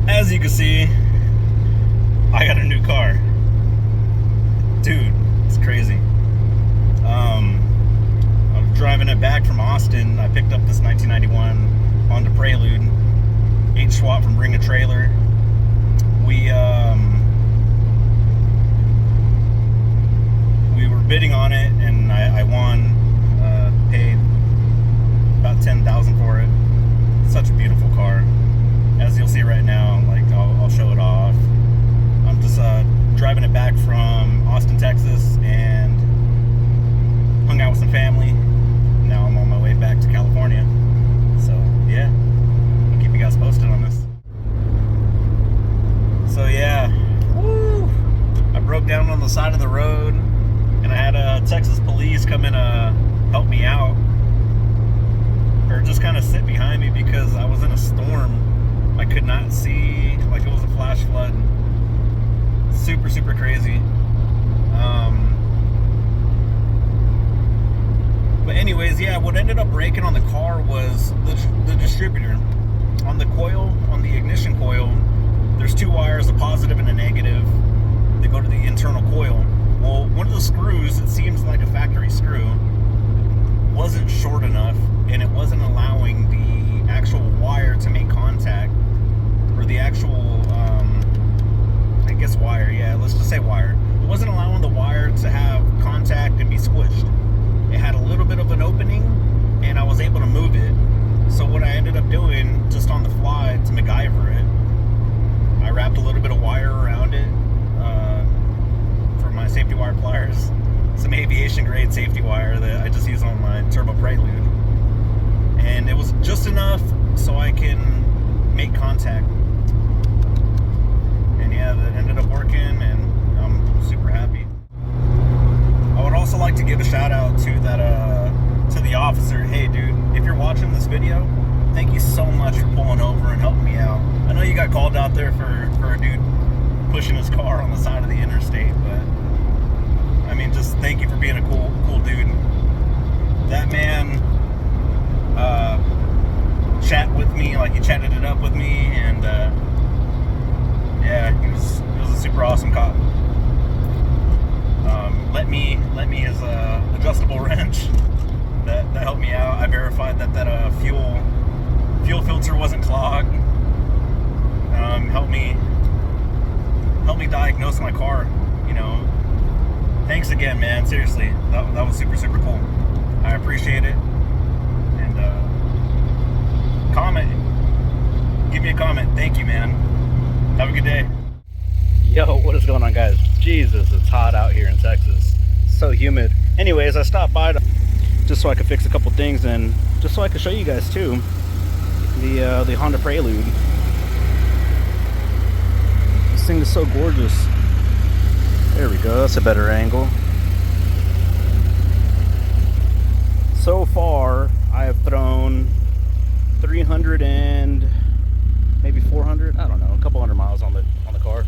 As you can see, I got a new car. Dude, it's crazy. I was driving it back from Austin. I picked up this 1991 Honda Prelude, 8 swap from Bring a Trailer. We were bidding on it, and I won. Paid about $10,000 for it. Such a beautiful car. As you'll see right now, like I'll show it off. I'm just driving it back from Austin, Texas, and hung out with some family. Now I'm on my way back to California. So yeah, I'll keep you guys posted on this. So yeah, woo! I broke down on the side of the road, and I had Texas police come in help me out, or just kind of sit behind me because I was in a storm. I could not see, like it was a flash flood. Super, super crazy. But anyways, yeah, what ended up breaking on the car was the distributor. On the coil, on the ignition coil, there's 2 wires, a positive and a negative. They go to the internal coil. Well, one of the screws, it seems like a factory screw, wasn't short enough, and it wasn't allowing the actual wire to make contact, or the actual, I guess wire, yeah, let's just say wire. It wasn't allowing the wire to have contact and be squished. It had a little bit of an opening, and I was able to move it. So what I ended up doing, just on the fly, to MacGyver it, I wrapped a little bit of wire around it for my safety wire pliers. Some aviation grade safety wire that I just use on my turbo Prelude. And it was just enough so I can make contact. And yeah, that ended up working, and I'm super happy. I would also like to give a shout out to to the officer. Hey dude, if you're watching this video, thank you so much for pulling over and helping me out. I know you got called out there for a dude pushing his car on the side of the interstate, but I mean, just thank you for being a cool dude. That man chat with me, like he chatted it up with me, and yeah, he was a super awesome cop. Let me his adjustable wrench that helped me out. I verified that fuel filter wasn't clogged. Helped me diagnose my car. You know, thanks again, man. Seriously, that was super, super cool. I appreciate it. And comment, give me a comment. Thank you, man. Have a good day. Yo, what is going on, guys? Jesus, it's hot out here in Texas. So humid. Anyways, I stopped by just so I could fix a couple things, and just so I could show you guys too the Honda Prelude. This thing is so gorgeous. There we go. That's a better angle. So far, I have thrown 300 and maybe 400. I don't know, a couple hundred miles on the car.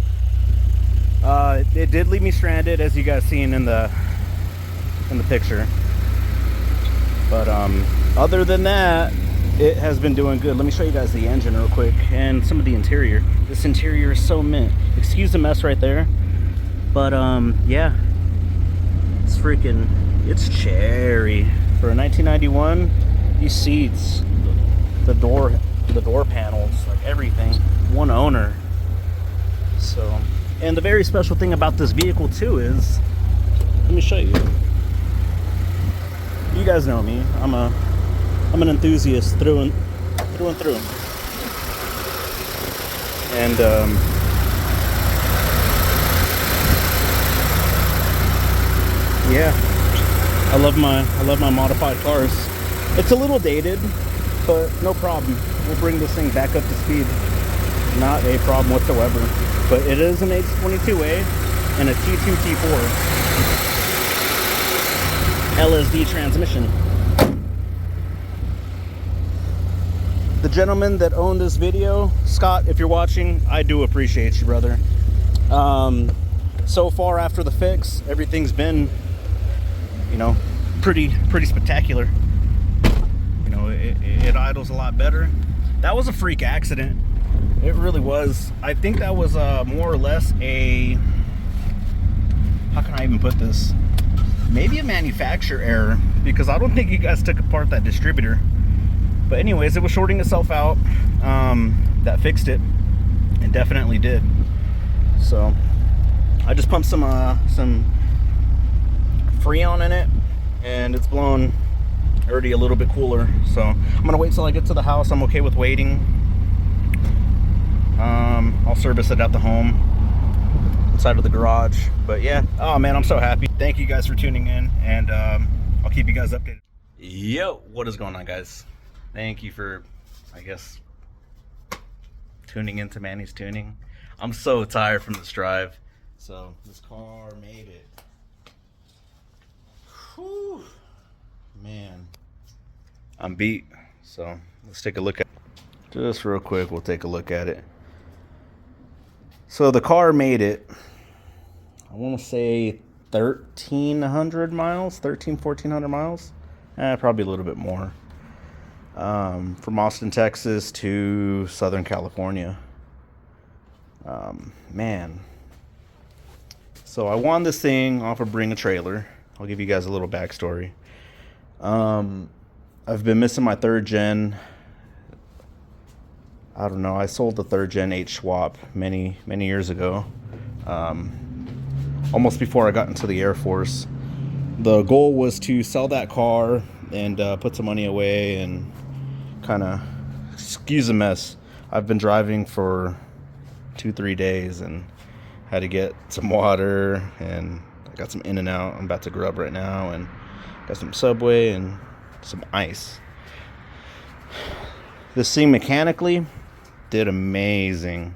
It did leave me stranded, as you guys seen in the picture. But other than that, it has been doing good. Let me show you guys the engine real quick and some of the interior. This interior is so mint. Excuse the mess right there. But yeah, it's cherry. For a 1991, these seats, the door panels, like everything, one owner. So, and the very special thing about this vehicle too is, let me show you. You guys know me. I'm an enthusiast through and through. And yeah, I love my modified cars. It's a little dated, but no problem. We'll bring this thing back up to speed. Not a problem whatsoever. But it is an H22A and a T2 T4 LSD transmission. The gentleman that owned this video, Scott, if you're watching, I do appreciate you, brother. So far after the fix, everything's been, you know, pretty spectacular. You know, it idles a lot better. That was a freak accident. It really was. I think that was more or less a, how can I even put this? Maybe a manufacturer error, because I don't think you guys took apart that distributor. But anyways, it was shorting itself out. That fixed it. It definitely did. So I just pumped some Freon in it, and it's blown already a little bit cooler. So I'm gonna wait till I get to the house. I'm okay with waiting. I'll service it at the home, inside of the garage. But yeah, oh man, I'm so happy. Thank you guys for tuning in, and I'll keep you guys updated. Yo, what is going on, guys? Thank you for, I guess, tuning into Manny's Tuning. I'm so tired from this drive. So this car made it. Whew. Man, I'm beat. So let's take a look at it. Just real quick, we'll take a look at it. So the car made it, I want to say 1,300 miles, 1,400 miles. Probably a little bit more. From Austin, Texas to Southern California. Man. So I won this thing off of Bring a Trailer. I'll give you guys a little backstory. I've been missing my 3rd gen. I don't know. I sold the 3rd gen H swap many years ago. Almost before I got into the Air Force. The goal was to sell that car and put some money away and kind of, excuse the mess. I've been driving for 2-3 days and had to get some water, and I got some In-N-Out. I'm about to grub right now, and got some Subway and some ice. This thing mechanically did amazing.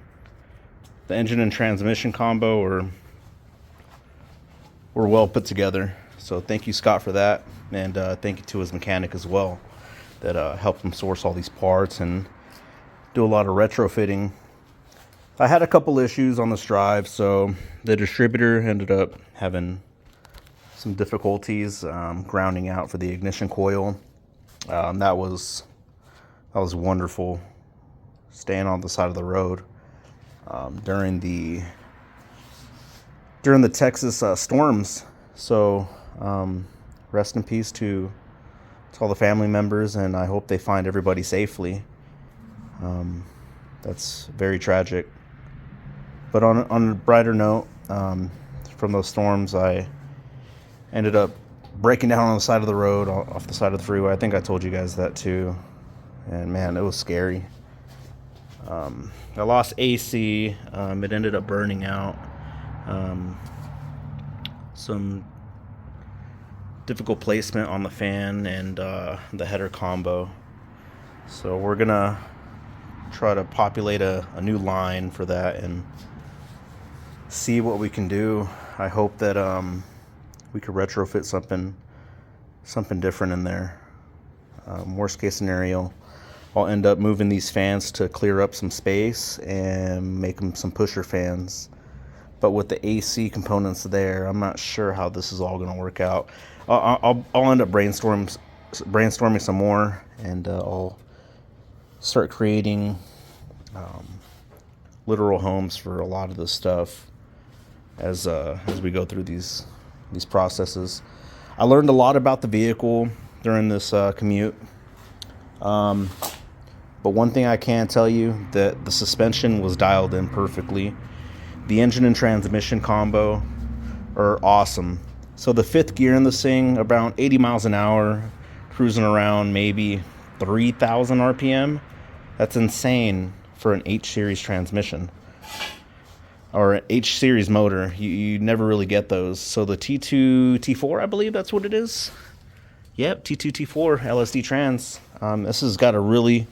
The engine and transmission combo were well put together. So thank you, Scott, for that, and thank you to his mechanic as well that helped him source all these parts and do a lot of retrofitting. I had a couple issues on this drive, so the distributor ended up having some difficulties grounding out for the ignition coil. That was wonderful, staying on the side of the road during the Texas storms. So rest in peace to all the family members, and I hope they find everybody safely. That's very tragic. But on a brighter note, from those storms, I ended up breaking down on the side of the road, off the side of the freeway. I think I told you guys that too. And man, it was scary. I lost AC. It ended up burning out. Some difficult placement on the fan and the header combo. So we're gonna try to populate a new line for that and see what we can do. I hope that we could retrofit something different in there. Worst case scenario, I'll end up moving these fans to clear up some space and make them some pusher fans. But with the AC components there, I'm not sure how this is all going to work out. I'll end up brainstorming some more, and I'll start creating literal homes for a lot of this stuff as we go through these processes. I learned a lot about the vehicle during this commute. But one thing I can tell you, that the suspension was dialed in perfectly. The engine and transmission combo are awesome. So the 5th gear in this thing, around 80 miles an hour, cruising around maybe 3,000 RPM. That's insane for an H-series transmission or an H-series motor. You never really get those. So the T2, T4, I believe that's what it is. Yep, T2, T4 LSD trans. This has got a really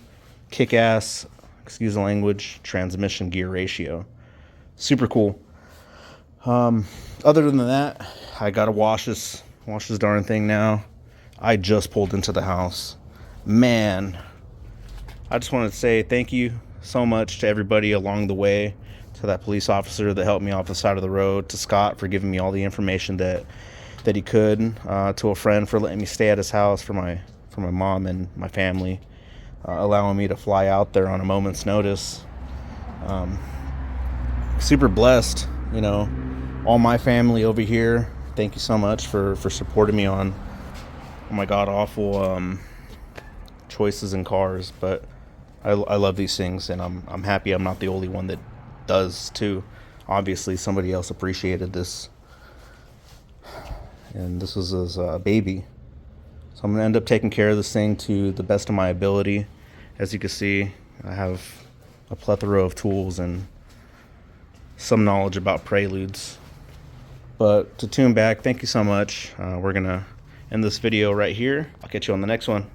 kick-ass, excuse the language, transmission gear ratio. Super cool. Other than that, I gotta wash this darn thing now. I just pulled into the house. Man, I just wanted to say thank you so much to everybody along the way, to that police officer that helped me off the side of the road, to Scott for giving me all the information that he could, to a friend for letting me stay at his house for my mom and my family, allowing me to fly out there on a moment's notice. Super blessed, you know, all my family over here. Thank you so much for supporting me on my god awful choices in cars. But I love these things, and I'm happy I'm not the only one that does too. Obviously somebody else appreciated this, and this was his baby. So I'm gonna end up taking care of this thing to the best of my ability. As you can see, I have a plethora of tools and some knowledge about Preludes. But to tune back, thank you so much. We're gonna end this video right here. I'll catch you on the next one.